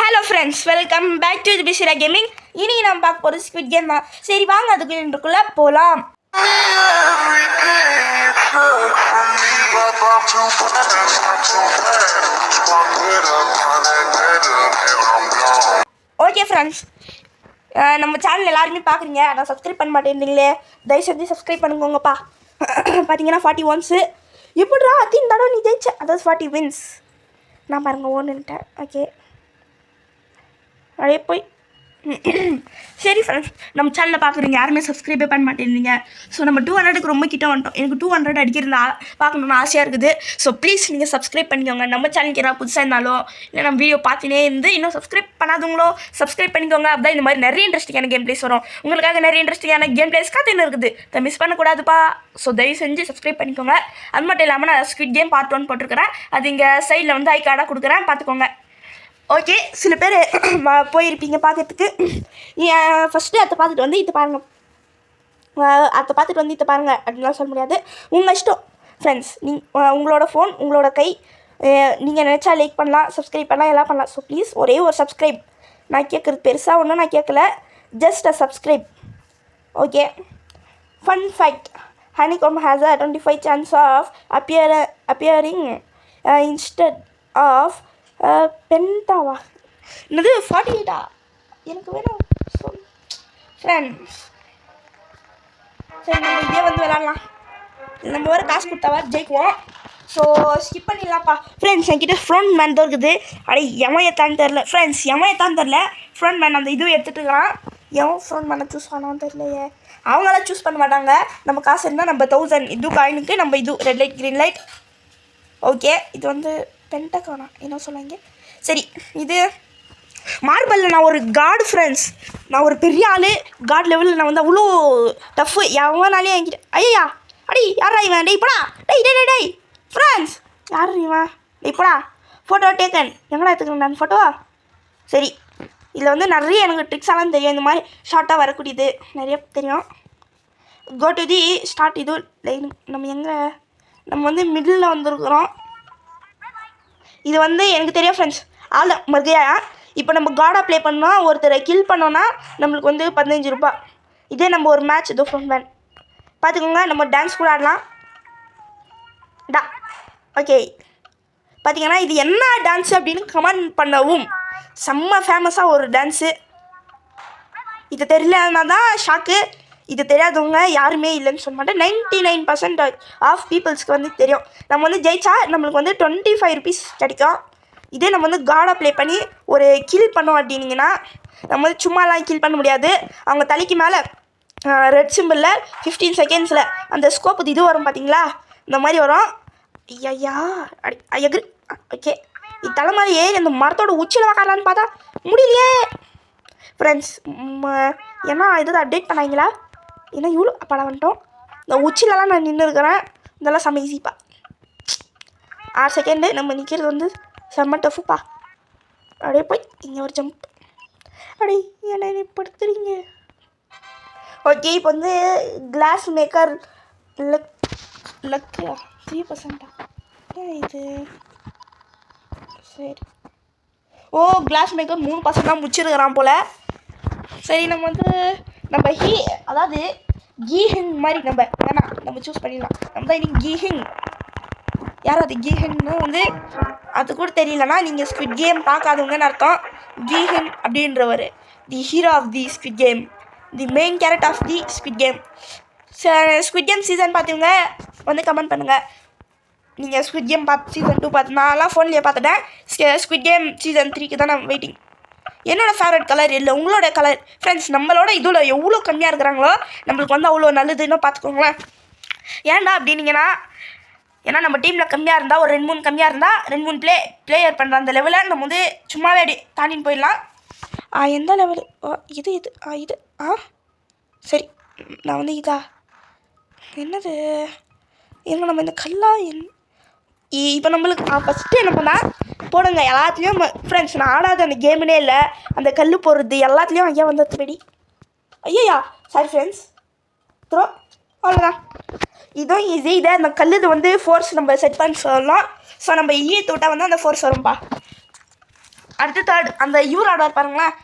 Hello friends, welcome back to பிசிரா gaming. இனி நம்ம பார்க்க போகிற ஸ்குவிட் கேம் தான். சரி வாங்க அதுக்குள்ளே போகலாம். ஓகே ஃப்ரெண்ட்ஸ், நம்ம சேனல் எல்லாருமே பார்க்குறீங்க, ஆனால் சப்ஸ்கிரைப் பண்ண மாட்டேன்றீங்களே. தயவு செஞ்சு சப்ஸ்கிரைப் பண்ணுங்கப்பா. பார்த்தீங்கன்னா 40 ஒன்ஸு எப்படிடா அத்தின் தடவை நீ ஜெயிச்ச, அதாவது 40 வின்ஸ். நான் பாருங்கள் ஓன்னுட்டேன். ஓகே அப்படியே போய் சரி ஃப்ரெண்ட்ஸ், நம்ம சேனலில் பார்க்குறீங்க யாருமே சப்ஸ்கிரைபே பண்ண மாட்டேங்கிறீங்க. ஸோ நம்ம 200க்கு ரொம்ப கிட்ட வந்துட்டோம். எனக்கு 200 அடிக்கிறதா பார்க்கணுன்னு ஆசையாக இருக்குது. ஸோ ப்ளீஸ் நீங்கள் சப்ஸ்கிரைப் பண்ணிக்கோங்க. நம்ம சேனலுக்கு ஏதாவது புதுசாக இருந்தாலும் இல்லை நம்ம வீடியோ பார்த்துனே இருந்து இன்னும் சப்ஸ்கிரைப் பண்ணாதவங்களோ சப்ஸ்கிரைப் பண்ணிக்கோங்க. அப்படி இந்த மாதிரி நிறைய இன்ட்ரெஸ்டிங்கான கேம் பிளேஸ் வரும். உங்களுக்காக நிறைய இன்ட்ரெஸ்டிங்கான கேம் பிளேஸ் காத்துன்னு இருக்குது. அதை மிஸ் பண்ணக்கூடாதுப்பா. ஸோ தயவு செஞ்சு சப்ஸ்கிரைப் பண்ணிக்கோங்க. அது மட்டும் இல்லாமல் நான் ஸ்குவிட் கேம் பார்ட் 1 போட்டிருக்கிறேன். அது இங்கே சைடில் வந்து ஐ கார்டாக கொடுக்குறேன், பார்த்துக்கோங்க. ஓகே, சில பேர் போயிருப்பீங்க பார்க்கறதுக்கு. ஃபஸ்ட்டு அதை பார்த்துட்டு வந்து இதை பாருங்கள், அதை பார்த்துட்டு வந்து இதை பாருங்கள் அப்படின்லாம் சொல்ல முடியாது. உங்கள் இஷ்டம் ஃப்ரெண்ட்ஸ். உங்களோட ஃபோன், உங்களோட கை, நீங்கள் நினச்சா லைக் பண்ணலாம், சப்ஸ்கிரைப் பண்ணலாம், எல்லாம் பண்ணலாம். ஸோ ப்ளீஸ் ஒரே ஒரு சப்ஸ்கிரைப். நான் கேட்குறது பெருசாக ஒன்றும் நான் கேட்கல, just a subscribe. Okay. Fun fact: honeycomb has a 25 chance of appearing instead of பென்டாவா என்னது 48ஆ எனக்கு வேணும் ஃப்ரெண்ட்ஸ். சரி நம்ம இதே வந்து விளாட்லாம். நம்ம வேறு காசு கொடுத்தாவா ஜெயிக்குவோம். ஸோ ஸ்கிப் பண்ணிடலாம்ப்பா ஃப்ரெண்ட்ஸ். என்கிட்ட ஃப்ரண்ட் மேன் தான் இருக்குது. அடே எமையத்தான்னு தெரில ஃப்ரெண்ட்ஸ், எமையத்தான்னு தெரில. ஃப்ரண்ட் மேன் அந்த இதுவும் எடுத்துகிட்டு இருக்கிறான். எவன் ஃப்ரண்ட் மேனை சூஸ் பண்ணான்னு தெரியலையே. அவங்களாம் சூஸ் பண்ண மாட்டாங்க. நம்ம காசு இருந்தால் நம்ம 1000 இது காயினுக்கு நம்ம இது red light green light. Okay, இது வந்து பென்டகானா என்ன சொல்லுவாங்க. சரி, இது மார்பலில் நான் ஒரு காடு ஃப்ரெண்ட்ஸ். நான் ஒரு பெரிய ஆள், காட் லெவலில் நான் வந்து அவ்வளோ டஃப்பு. எவனாலே என்கிட்ட ஐயா அடி யாரா இவன், டே இப்படா, டேய் டே டே ஃப்ரெண்ட்ஸ் யார் இவன், டே இப்படா. ஃபோட்டோ டேக்கன் எங்கடா எடுத்துக்கிறேன் நான் ஃபோட்டோ. சரி, இதில் வந்து நிறைய எனக்கு ட்ரிக்ஸ் எல்லாம் தெரியும். இந்த மாதிரி ஷார்ட்டாக வரக்கூடியது நிறைய தெரியும். Go to the start. இது லைன் நம்ம எங்கே, நம்ம வந்து மிடில் வந்துருக்குறோம். இது வந்து எனக்கு தெரியும் ஃப்ரெண்ட்ஸ். ஆள் மர்கையா. இப்போ நம்ம காடாக ப்ளே பண்ணோம், ஒருத்தரை கில் பண்ணோன்னா நம்மளுக்கு வந்து 15 ரூபா. இதே நம்ம ஒரு மேட்ச் இதோ ஃப்ரெண்ட் மேன் பார்த்துக்கோங்க. நம்ம டான்ஸ் கூட ஆடலாம். ஓகே, பார்த்தீங்கன்னா இது என்ன டான்ஸு அப்படின்னு கமெண்ட் பண்ணவும். செம்ம ஃபேமஸாக ஒரு டான்ஸு. இது தெரியலன்னா தான் ஷாக்கு. இது தெரியாதவங்க யாருமே இல்லைன்னு சொல்ல மாட்டேன். 99% ஆஃப் பீப்புள்ஸ்க்கு வந்து தெரியும். நம்ம வந்து ஜெயிச்சா நம்மளுக்கு வந்து 25 ருபீஸ் கிடைக்கும். இதே நம்ம வந்து காடாக ப்ளே பண்ணி ஒரு கில் பண்ணோம் அப்படின்னீங்கன்னா, நம்ம வந்து சும்மாலாம் கில் பண்ண முடியாது. அவங்க தலைக்கு மேலே ரெட் சிம்பிளில் 15 செகண்ட்ஸில் அந்த ஸ்கோப்பு இது வரும் பார்த்தீங்களா, இந்த மாதிரி வரும். ஐயா எகிரி. ஓகே, இது தலை மாதிரி ஏறி அந்த மரத்தோட உச்சியில் உக்காரலான்னு பார்த்தா முடியலையே ஃப்ரெண்ட்ஸ். ஏன்னா இது அப்டேட் பண்ணாங்களா, ஏன்னா இவ்வளோ படம் வந்துட்டோம். இந்த உச்சிலலாம் நான் நின்று இருக்கிறேன். இதெல்லாம் செம்ம ஈஸிப்பா. 6 செகண்டு நம்ம நிற்கிறது வந்து செம்ம டஃப்புப்பா. அப்படியே போய் இங்கே ஒரு ஜம்ப். அப்படியே என்ன படுத்துறீங்க. ஓகே, இப்போ வந்து கிளாஸ் மேக்கர் லக்கு 3%. இது சரி. ஓ, கிளாஸ் மேக்கர் 3% தான் முடிச்சிருக்கிறான் போல். சரி, நம்ம வந்து நம்ம அதாவது கீஹிங் மாதிரி நம்ம வேணாம், நம்ம சூஸ் பண்ணிடலாம். நம்ம தான் இன்னைக்கு கீஹிங். யாரும் அது கீஹிங்னு வந்து அது கூட தெரியலனா நீங்கள் ஸ்குவிட் கேம் பார்க்காதவங்கன்னு அர்த்தம். கீஹின் அப்படின்றவர் the hero of the Squid Game, the main character of the Squid Game. Squid Game season பார்த்தவங்க வந்து கமெண்ட் பண்ணுங்கள். நீங்கள் ஸ்குவிட் கேம் சீசன் 2 பார்த்து நான்லாம் ஃபோன்லேயே பார்த்துட்டேன். ஸ்குவிட் கேம் சீசன் 3க்கு தான் நான் வெயிட்டிங். என்னோடய ஃபேவரட் கலர் இல்லை, உங்களோட கலர் ஃப்ரெண்ட்ஸ். நம்மளோட இதில் எவ்வளோ கம்மியாக இருக்கிறாங்களோ நம்மளுக்கு வந்து அவ்வளோ நல்லதுன்னு பார்த்துக்கோங்களேன். ஏன்டா அப்படின்னீங்கன்னா, ஏன்னா நம்ம டீமில் கம்மியாக இருந்தால் ஒரு 2-3 கம்மியாக இருந்தால் 2-3 பிளேயர் பண்ணுற அந்த லெவலில் நம்ம வந்து சும்மாவே அடி தாண்டின்னு போயிடலாம். எந்த லெவலு இது இது சரி, நான் வந்து இதா என்னது எங்க நம்ம இந்த கல்லா இப்போ நம்மளுக்கு ஃபஸ்ட்டு என்ன பண்ணால் போடுங்க எல்லாத்துலேயும் ஃப்ரெண்ட்ஸ். நான் ஆடாத அந்த கேமுனே இல்லை, அந்த கல் போடுறது எல்லாத்துலேயும் ஐயா வந்து படி. ஐயா சாரி ஃப்ரெண்ட்ஸ், த்ரோ அவ்வளோதான். இதுவும் ஈஸி. இதே அந்த கல் இது வந்து ஃபோர்ஸ் நம்ம செட் பண்ணி சொல்லலாம். ஸோ நம்ம ஈயத்து விட்டால் வந்து அந்த ஃபோர்ஸ் வரும்பா. அடுத்து தேர்ட் அந்த இவர் ஆடுவார் பாருங்களேன்,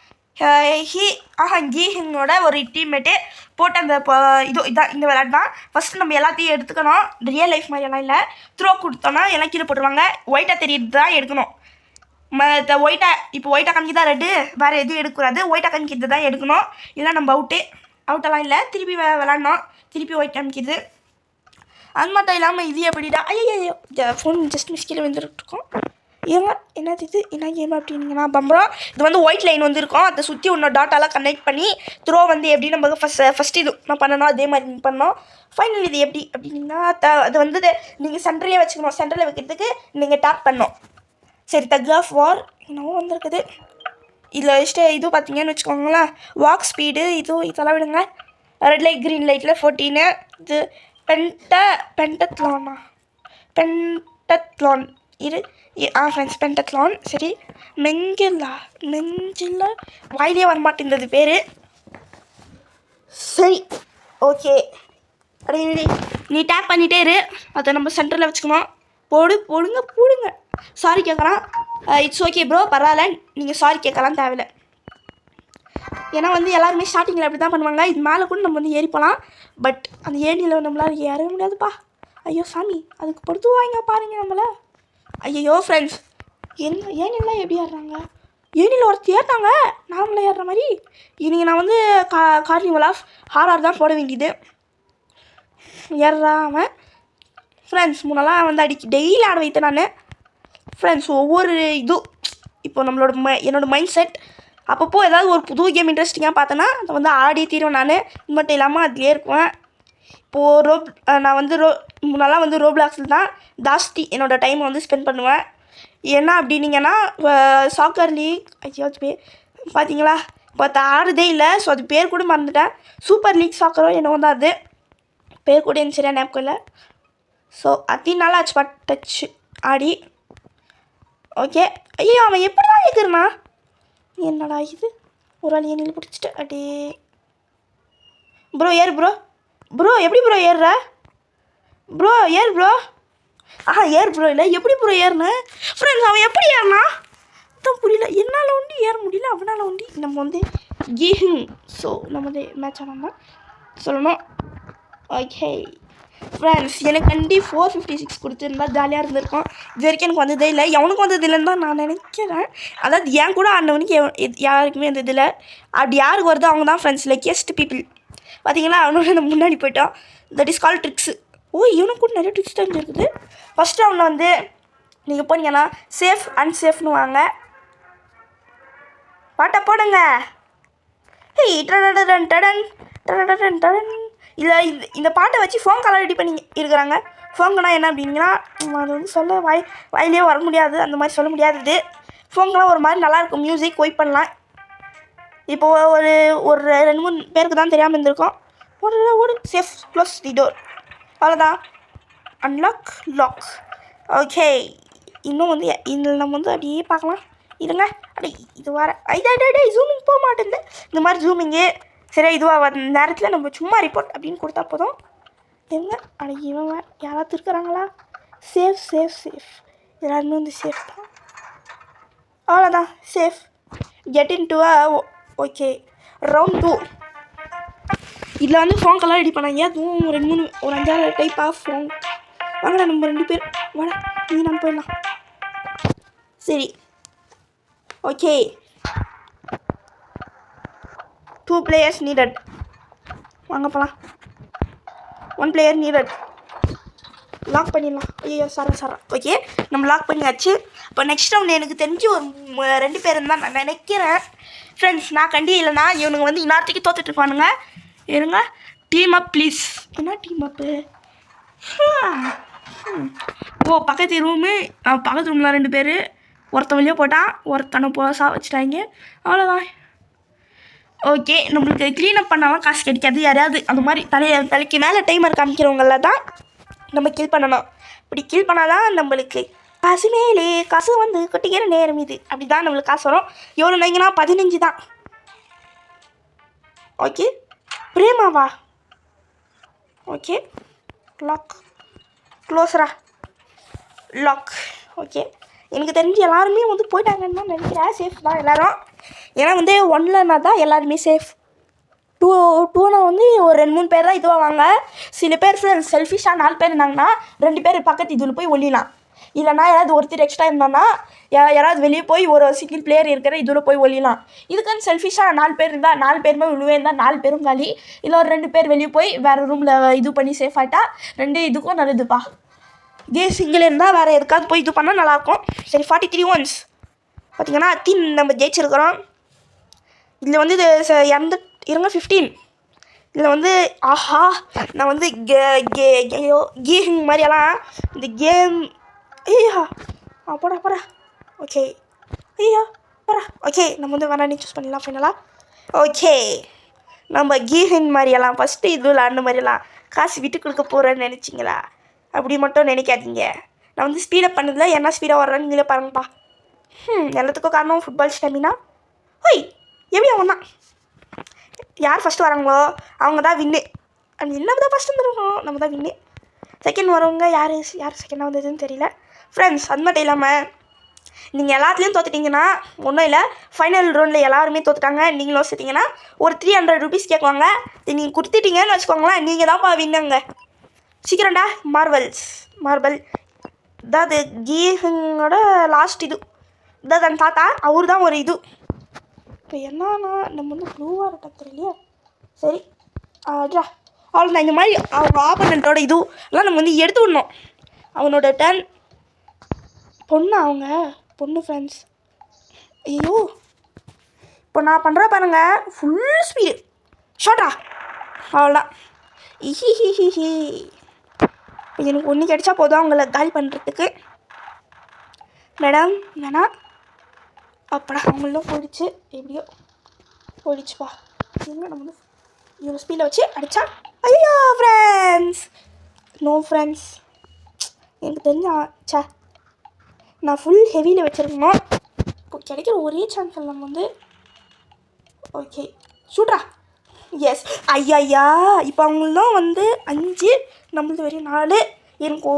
கீஹிங்கோட ஒரு டீம்மேட்டு போட்டு அந்த இதான் இந்த விளையாட்டு தான். ஃபஸ்ட்டு நம்ம எல்லாத்தையும் எடுத்துக்கணும். ரியல் லைஃப் மாதிரியெல்லாம் இல்லை. த்ரோ கொடுத்தோன்னா எல்லாம் கீழே போட்டுருவாங்க. ஒயிட்டாக தெரியுது தான் எடுக்கணும். ஒயிட்டாக இப்போ ஒயிட்டாக காமிக்கிதான் ரெட்டு, வேறு எதுவும் எடுக்கக்கூடாது. ஒயிட்டாக காமிக்கிறது தான் எடுக்கணும். இல்லை நம்ம அவுட்டெல்லாம் இல்லை. திருப்பி விளாட்ணும். திருப்பி ஒயிட் காமிக்கிது. அது மட்டும் இல்லாமல் இது எப்படிடா, ஐயோ ஃபோன் ஜஸ்ட் மிஸ்கில் வந்துருக்கோம். ஏங்க என்னது இது என்ன கேம் அப்படின்னீங்கன்னா பம்பரம். இது வந்து ஒயிட் லைன் வந்துருக்கோம். அதை சுற்றி இன்னொரு டாட்டாலாம் கனெக்ட் பண்ணி த்ரோ வந்து எப்படி நம்ம ஃபஸ்ட்டு இது நான் பண்ணணும், அதே மாதிரி நீங்கள் பண்ணோம். ஃபைனல் இது எப்படி அப்படின்னா அது வந்து நீங்கள் சென்டர்லேயே வச்சுக்கணும். சென்டரில் வைக்கிறதுக்கு நீங்கள் டேப் பண்ணணும். சரி, தக் ஆஃப் வார் என்னவோ வந்திருக்குது. இதில் வச்சுட்டு இது பார்த்தீங்கன்னு வச்சுக்கோங்களேன், வாக் ஸ்பீடு இதெல்லாம் விடுங்க. ரெட் லைட் க்ரீன் லைட்டில் 14. இது பென்டத்லான் இரு ஃப்ரெண்ட்ஸ், பென்டத்லான். சரி, நெஞ்சில் வாயிலே வரமாட்டேங்குது பேர். சரி, ஓகே. அப்படியே நீ டேப் பண்ணிகிட்டே இரு. அதை நம்ம சென்டரில் வச்சுக்கணும். போடுங்க. சாரி கேட்குறான். இட்ஸ் ஓகே ப்ரோ, பரவாயில்ல, நீங்கள் சாரி கேட்கலாம் தேவையில்லை. ஏன்னா வந்து எல்லாருமே ஸ்டார்டிங்கில் அப்படி தான் பண்ணுவாங்க. இது மேலே கூட நம்ம வந்து ஏறிப்போலாம். பட் அந்த ஏணியில் நம்மளால் ஏறவே முடியாதுப்பா. ஐயோ சாமி, அதுக்கு பொறுத்துவாங்க பாருங்கள் நம்மளை. ஐயோ ஃப்ரெண்ட்ஸ், ஏனிலாம் எப்படி ஏறுறாங்க? ஏனியில் ஒருத்தர் ஏறினாங்க நார்மலாக ஏறுற மாதிரி. இன்றைக்கி நான் வந்து கார்னிவல் ஆஃப் ஹாரர் தான் போட வேண்டியது. ஏறாமல் ஃப்ரெண்ட்ஸ் முன்னெல்லாம் வந்து டெய்லி ஆட வைத்தேன் நான். ஃப்ரெண்ட்ஸ் ஒவ்வொரு இப்போ என்னோடய மைண்ட் செட் அப்பப்போ ஏதாவது ஒரு புது கேம் இன்ட்ரெஸ்டிங்காக பார்த்தேன்னா அதை வந்து ஆடி தீருவேன் நான். இது மட்டும் இல்லாமல் அதிலே இருக்குவேன். இப்போது நான் வந்து முன்னெல்லாம் வந்து ரோப்ளாக்ஸில் தான் ஜாஸ்தி என்னோடய டைமை வந்து ஸ்பெண்ட் பண்ணுவேன். என்ன அப்படின்னீங்கன்னா சாக்கர் லீக் பார்த்தீங்களா, இப்போ அதை ஆடுறதே இல்லை. ஸோ அது பேர் கூட மறந்துட்டேன். சூப்பர் லீக் சாக்கரோ என்னவோ தான் அது பேர் கூட எனக்கு சரியாக ஞாபகம் இல்லை. ஸோ நாள் ஆச்சு பட்டுச்சு ஆடி. ஓகே. ஐயோ அவன் எப்படி தான் ஏற்குறனா, என்னடா இது ஒரு ஆள் ஏனில் பிடிச்சிட்டு அடே. ப்ரோ ஏறு ப்ரோ எப்படி ப்ரோ ஏறுற ப்ரோ? ஏறு ப்ரோ. ஏறு ப்ரோ. இல்லை எப்படி ப்ரோ ஏறினேன் ஃப்ரெண்ட்ஸ்? அவன் எப்படி ஏறினா தான் புரியல. என்னால் ஒண்டி ஏற முடியல, அவனால் ஒண்டி. நம்ம வந்து கீஹிங். ஸோ நம்ம வந்து மேட்ச் ஆனால் தான் சொல்லணும். ஓகே ஃப்ரெண்ட்ஸ், எனக்கு கண்டி 456 கொடுத்துருந்தா ஜாலியாக இருந்திருக்கும். இது வரைக்கும் எனக்கு வந்ததே இல்லை. எவனுக்கு வந்தது இல்லைன்னு தான் நான் நினைக்கிறேன். அதாவது என் கூட ஆனவனுக்கு யாருக்குமே வந்தது இல்லை. அப்படி யாருக்கு வருதோ அவங்க தான் ஃப்ரெண்ட்ஸ் லக்கியஸ்ட் பீப்புள். பார்த்தீங்களா, அவனோட நம்ம முன்னாடி போயிட்டோம். That is call tricks. இவனுக்கு கூட நிறைய ட்ரிக்ஸ் தான் இருக்குது. ஃபஸ்ட் ரவுண்டில் வந்து நீங்கள் போனீங்கன்னா சேஃப் அன்சேஃப்னு வாங்க. பாட்டை போடுங்க. இல்லை இந்த பாட்டை வச்சு ஃபோன் கால் ரெடி பண்ணி இருக்கிறாங்க. ஃபோங்கன்னா என்ன அப்படின்னா அது வந்து சொல்ல வாயிலே வர முடியாது, அந்த மாதிரி சொல்ல முடியாது. ஃபோன்கெலாம் ஒரு மாதிரி நல்லாயிருக்கும், மியூசிக் ஒய்ப் பண்ணலாம். இப்போது ஒரு 2-3 பேருக்கு தான் தெரியாமல் இருந்திருக்கோம். ஓடு சேஃப் க்ளோஸ் தி டோர், அவ்வளோதான். Unlock lock. ஓகே, இன்னும் வந்து இதில் நம்ம வந்து அப்படியே பார்க்கலாம். இதுங்க அப்படி இது வர ஜூமிங் போக மாட்டேங்குது. இந்த மாதிரி ஜூமிங்கு சரியா இதுவாக வர நேரத்தில் நம்ம சும்மா ரிப்போர்ட் அப்படின்னு கொடுத்தா போதும். எங்க இவன் வேறு யாராவது இருக்கிறாங்களா? சேஃப் எல்லாருமே வந்து சேஃப் தான், அவ்வளோதான். Safe get in to okay round 2. இதில் வந்து ஃபோன் கலர் ரெடி பண்ணாங்க. அதுவும் 2-3 ஒரு 5-6 டைப் ஆஃப் ஃபோன். வாங்கடா நம்ம 2 பேர் வாடா, நீங்கள் நான் போயிடலாம். சரி ஓகே. 2 players needed. வாங்க போகலாம். 1 player needed. லாக் பண்ணிடலாம். ஐயோ சாரா. ஓகே, நம்ம லாக் பண்ணியாச்சு. இப்போ நெக்ஸ்ட் ரவுண்ட் எனக்கு தெரிஞ்சு ஒரு 2 பேர் தான் நான் நினைக்கிறேன் ஃப்ரெண்ட்ஸ். நான் கண்டி இல்லைனா இவனுங்க வந்து இன்னொருத்தைக்கு தோத்துட்ருப்பானுங்க. இருங்க, டீம் அப் ப்ளீஸ். என்ன டீம் அப்பு? பக்கத்து ரூமில் 2 பேர். ஒருத்த வழியாக போட்டான், ஒருத்தனை வச்சுட்டாங்க, அவ்வளோதான். ஓகே, நம்மளுக்கு க்ளீனப் பண்ணாலும் காசு கிடைக்காது. யாரையாவது அந்த மாதிரி தலைக்கு மேலே டைமர் காமிக்கிறவங்கள தான் நம்ம கில் பண்ணணும். இப்படி கில் பண்ணால் தான் நம்மளுக்கு காசு மேலே காசு வந்து கொட்டிக்கிற நேரம் இது. அப்படி தான் நம்மளுக்கு காசு வரும். எவ்வளோ நைங்கன்னா 15 தான். ஓகே, பிரேமாவா? ஓகே, லாக் க்ளோஸரா லாக். ஓகே, எனக்கு தெரிஞ்சு எல்லாருமே வந்து போயிட்டாங்கன்னு தான் நினைக்கிறேன். சேஃப் தான் எல்லோரும். ஏன்னா வந்து 1லனா தான் எல்லாருமே சேஃப். 2 வந்து ஒரு 2-3 பேர் தான் இதுவாங்க. சில பேர் செல்ஃபிஷாக 4 பேர் இருந்தாங்கன்னா 2 பேர் பக்கத்து இதில் போய் ஒழிலாம். இல்லைனா யாராவது ஒருத்தர் எக்ஸ்ட்ரா இருந்தான்னா யாராவது வெளியே போய் ஒரு சிங்கிள் பிளேயர் இருக்கிற இதில் போய் ஒழிலாம். இதுக்குன்னு செல்ஃபிஷாக 4 பேர் இருந்தால் 4 பேருமே உள்ளே இருந்தால் 4 பேரும் காலி. இல்லை ஒரு 2 பேர் வெளியே போய் வேறு ரூமில் இது பண்ணி சேஃப் ஆகிட்டா 2 இதுக்கும் நல்லதுப்பா. இதே சிங்கிள் இருந்தால் வேறு எதுக்காவது போய் இது பண்ணால் நல்லாயிருக்கும். சரி 43 ஒன்ஸ் பார்த்திங்கன்னா நம்ம ஜெயிச்சிருக்கிறோம். இதில் வந்து இது இருங்க 15. இதில் வந்து ஆஹா நான் வந்து கேம் மாதிரியெல்லாம் இந்த கேம் ஐயா போடா ஓகே ஐயா போடா ஓகே நம்ம வந்து வேணான்னு சூஸ் பண்ணிடலாம் ஃபைனலாக. ஓகே நம்ம கேம் மாதிரியெல்லாம் ஃபஸ்ட்டு இது விளாட்ன மாதிரியெல்லாம் காசு விட்டு கொடுக்க போகிறேன்னு நினச்சிங்களா? அப்படி மட்டும் நினைக்காதீங்க. நான் வந்து ஸ்பீடப் பண்ணதில்ல, என்ன ஸ்பீடாக வர்றேன்னு நீங்களே பாருங்கப்பா. எல்லாத்துக்கும் காரணம் ஃபுட்பால் ஸ்டாமினா. ஓய் எப்படி அவங்க தான் யார் ஃபஸ்ட்டு வராங்களோ அவங்க தான் வின்னு. நம்ம தான் ஃபஸ்ட்டு வந்துருக்கோம், நம்ம தான் வின்னு. செகண்ட் வரவங்க யார் செகண்டாக வந்ததுன்னு தெரியல ஃப்ரெண்ட்ஸ். அது மட்டும் இல்லாமல் நீங்கள் எல்லாத்துலேயும் தோத்துட்டிங்கன்னா ஒன்றும் இல்லை, ஃபைனல் ரவுண்டில் எல்லாருமே தோத்துட்டாங்க. நீங்களும் வச்சுட்டிங்கன்னா ஒரு 300 ருபீஸ் கேட்குவாங்க. நீங்கள் கொடுத்துட்டீங்கன்னு வச்சுக்கோங்களேன், நீங்கள் தான்ப்பா வின்னுங்க. சீக்கிரம்டா மார்பல் இதாவது கீஹோட லாஸ்ட் இது இதாவது அந்த தாத்தா அவர் தான் ஒரு இது. இப்போ என்னன்னா நம்ம வந்து ப்ளூவாக இருக்கா தெரியலையா? சரி அவ்வளோ இந்த மாதிரி அவங்க ஆப்போனண்ட்டோட இதுலாம் நம்ம வந்து எடுத்து விடணும். அவனோட டர்ன். பொண்ணு ஃப்ரெண்ட்ஸ். ஐயோ இப்போ நான் பண்ணுற பாருங்க ஃபுல் ஸ்பீடு ஷார்ட்டா அவ்வளோதான். ஹிஹிஹிஹி எனக்கு ஒன்று கிடைச்சா போதும் அவங்கள காலி பண்ணுறதுக்கு. மேடம் வேணா அப்படா அவங்களும் போயிடுச்சு. எப்படியோ போயிடுச்சுப்பா. எங்கே நம்ம வந்து இவ்வளோ ஸ்பீடில் வச்சு அடித்தா ஐயோ ஃப்ரெண்ட்ஸ் எனக்கு தெரிஞ்சா நான் ஃபுல் ஹெவியில் வச்சுருக்கணும். இப்போ கிடைக்கிற ஒரே சான்ஸில் நம்ம வந்து ஓகே சூட்ரா எஸ் ஐயா இப்போ அவங்களும் வந்து 5 நம்மளது வெறும் 4 எனக்கு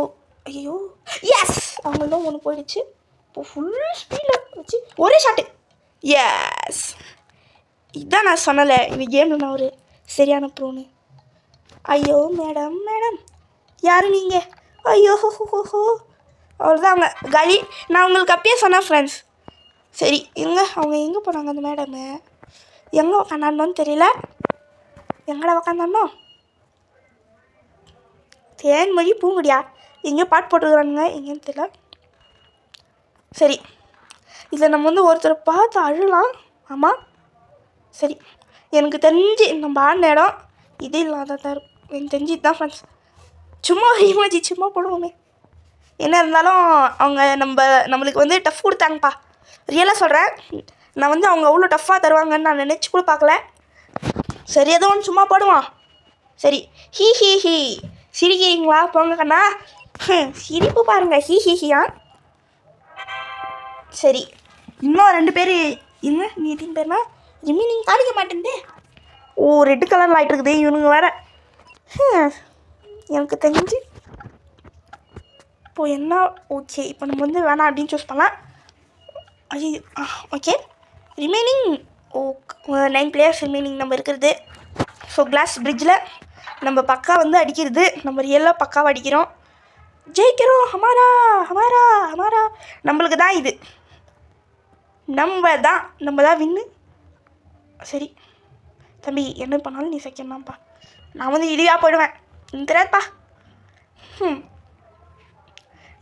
ஐயோ எஸ் அவங்களும் 1 போயிடுச்சு. இப்போ ஃபுல் ஸ்பீடில் வச்சு ஒரே ஷாட்டு எஸ். இதுதான் நான் சொன்னலை இந்த கேமில் நான் ஒரு சரியான ப்ரோன்னு. ஐயோ மேடம் யார் நீங்கள்? ஐயோ அவ்வளோதான் அவங்க காலி. நான் உங்களுக்கு அப்பயே சொன்னேன் ஃப்ரெண்ட்ஸ். சரி அவங்க எங்கே போனாங்க அந்த மேடமு? எங்கே உக்காந்தானோன்னு தெரியல. எங்கடா உக்காந்தானோ? தேன்மொழி பூங்குடியா எங்கேயோ பாட்டு போட்டுக்கிறானுங்க எங்கேன்னு தெரியல. சரி இதில் நம்ம வந்து ஒருத்தரை பார்த்து அழலாம். ஆமாம் சரி எனக்கு தெரிஞ்சு நம்ம ஆடின இடம் இது இல்லாததான் இருக்கும். எனக்கு தெரிஞ்சு இதுதான் ஃப்ரெண்ட்ஸ். சும்மா இமோஜி சும்மா போடுவோமே. என்ன இருந்தாலும் அவங்க நம்மளுக்கு வந்து டஃப் கொடுத்தாங்கப்பா. ரியலாக சொல்கிறேன், நான் வந்து அவங்க அவ்வளோ டஃப்பாக தருவாங்கன்னு நான் நினச்சி கூட பார்க்கல. சரி ஏதோ ஒன்று சும்மா போடுவான். சரி ஹீ சிரிக்கிறீங்களா? போங்க கண்ணா சிரிப்பு பாருங்கள் ஹீயா. சரி இன்னும் 2 பேர் நீ எத்தனை பேர்னா நீங்கள் காணிக்க மாட்டேன்தே. ஓ ரெட்டு கலரில் ஆகிட்டு இருக்குது இவனுங்க வேறு. எனக்கு தெரிஞ்சு இப்போது என்ன ஓகே இப்போ நம்ம வந்து வேணாம் அப்படின்னு சூஸ் பண்ணலாம். ஐயோ ஓகே ரிமைனிங் 9 பிளேயர்ஸ் ரிமைனிங் நம்ம இருக்கிறது. ஸோ கிளாஸ் பிரிட்ஜில் நம்ம பக்கா வந்து அடிக்கிறது, நம்ம ரியலாக பக்காவாக அடிக்கிறோம், ஜெயிக்கிறோம். ஹமாரா நம்மளுக்கு தான் இது, நம்ம தான் வின்னு. சரி தம்பி என்ன பண்ணாலும் நீ செகண்ட் தான்ப்பா. நான் வந்து இடியாக போயிடுவேன் தெரியாதுப்பா.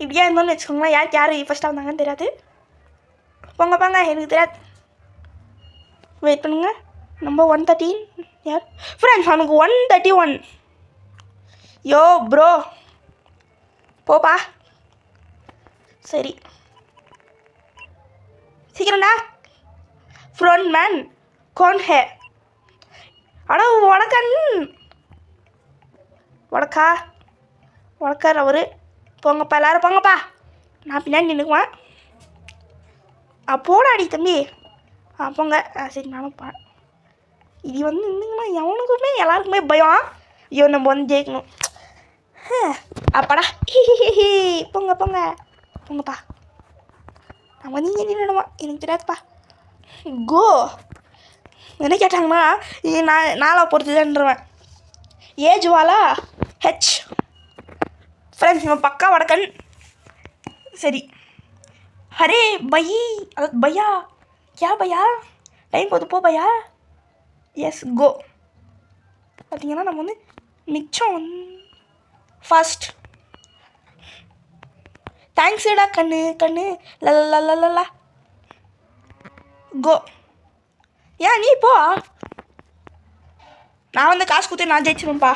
இப்படியா இருந்தோன்னு வச்சுக்கோங்களேன். யார் ஃபஸ்ட்டாக வந்தாங்கன்னு தெரியாது. போங்க எனக்கு தெரியாது. வெயிட் பண்ணுங்க. நம்ம 113 யார் ஃப்ரெண்ட்ஸ்? அவனுக்கு 131. யோ ப்ரோ போப்பா. சரி சீக்கிரம்டா. ஃப்ரண்ட் மேன் कौन है? அடோ வடக்கார் அவரு. போங்கப்பா எல்லாரும் போங்கப்பா. நான் பின்னாடி நின்றுக்குவேன். போடாடி தம்பி. போங்க. சரி நானும் இது வந்து நின்றுங்கன்னா எவனுக்குமே எல்லாருக்குமே பயம். ஐயோ நம்ம வந்து ஜெயிக்கணும். அப்பாடா போங்கப்பா. அவன் நீங்கள் நின்றுடுவான் எனக்கு தெரியாதுப்பா. கோ என்ன கேட்டாங்கன்னா நான் நாளாக பொறுத்துதான்ருவேன். ஏஜ் வாலா ஹெச். ஃப்ரெண்ட்ஸ் இவன் பக்கா வடக்கன். சரி. அரே பை அதாவது பையா கே பையா டைம் போது போ பையா. எஸ் கோ. பார்த்தீங்கன்னா நம்ம வந்து மிச்சம் ஃபர்ஸ்ட். தேங்க்ஸ்டா கண்ணு கண்ணு லல்லா கோ. ஏன் நீ போ. நான் வந்து காசு கொடுத்து நான் ஜெயிச்சிருவேன்ப்பா.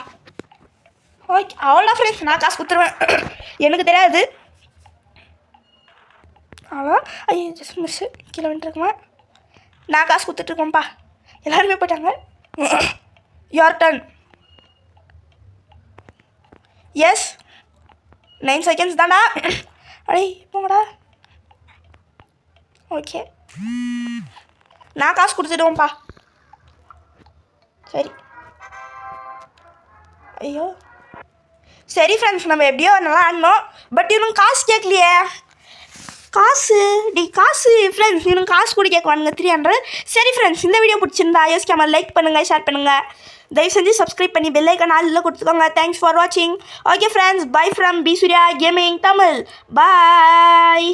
ஓகே அவ்வளோ ஃப்ரெண்ட்ஸ் நான் காசு கொடுத்துருவேன். எனக்கு தெரியாது அவ்வளோ. ஐயோ ஜஸ்ட் மிஸ்ஸு கீழே வந்துட்டுருக்குமா. நான் காசு கொடுத்துட்ருக்கேன்ப்பா. எல்லாருமே போயிட்டாங்க. Your turn. எஸ் 9 செகண்ட்ஸ் தான்டா. அடே போங்கடா. ஓகே நான் காசு கொடுத்துடுவோம்ப்பா. சரி ஐயோ சரி ஃப்ரெண்ட்ஸ் நம்ம எப்படியோ நல்லா ஆடணும். பட் இன்னும் காசு கேட்கலையே. காசு காசு ஃப்ரெண்ட்ஸ் இன்னும் காசு கூட கேட்குவானுங்க 300. சரி ஃப்ரெண்ட்ஸ் இந்த வீடியோ பிடிச்சிருந்தா யோசிக்காம லைக் பண்ணுங்கள், ஷேர் பண்ணுங்கள், தயவு செஞ்சு சப்ஸ்கிரைப் பண்ணி பெல் ஐக்கான் ஆல்ல கொடுத்துக்கோங்க. தேங்க்ஸ் ஃபார் வாட்சிங். Okay friends bye from P Surya Gaming Tamil. Bye.